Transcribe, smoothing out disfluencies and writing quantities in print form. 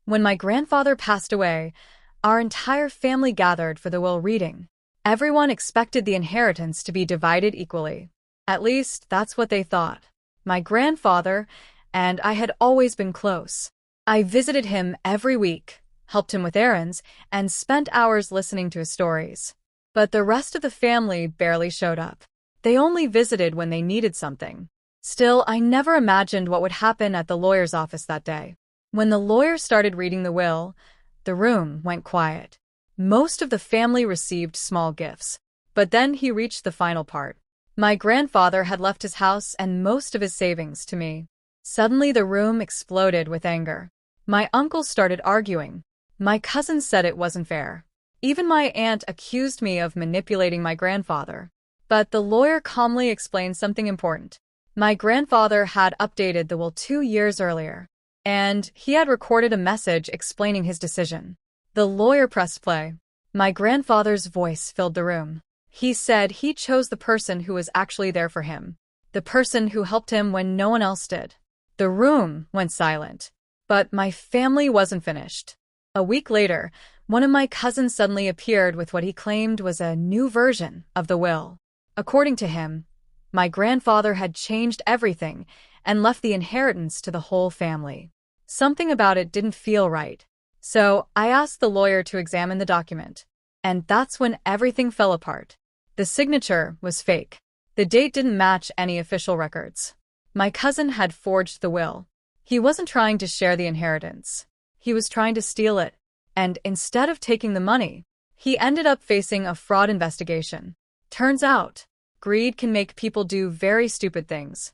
When my grandfather passed away, our entire family gathered for the will reading. Everyone expected the inheritance to be divided equally. At least, that's what they thought. My grandfather and I had always been close. I visited him every week, helped him with errands, and spent hours listening to his stories. But the rest of the family barely showed up. They only visited when they needed something. Still, I never imagined what would happen at the lawyer's office that day. When the lawyer started reading the will, the room went quiet. Most of the family received small gifts. But then he reached the final part. My grandfather had left his house and most of his savings to me. Suddenly the room exploded with anger. My uncle started arguing. My cousin said it wasn't fair. Even my aunt accused me of manipulating my grandfather. But the lawyer calmly explained something important. My grandfather had updated the will 2 years earlier, and he had recorded a message explaining his decision. The lawyer pressed play. My grandfather's voice filled the room. He said he chose the person who was actually there for him, the person who helped him when no one else did. The room went silent, but my family wasn't finished. A week later, one of my cousins suddenly appeared with what he claimed was a new version of the will. According to him, my grandfather had changed everything and left the inheritance to the whole family. Something about it didn't feel right. So I asked the lawyer to examine the document. And that's when everything fell apart. The signature was fake. The date didn't match any official records. My cousin had forged the will. He wasn't trying to share the inheritance. He was trying to steal it. And instead of taking the money, he ended up facing a fraud investigation. Turns out, greed can make people do very stupid things.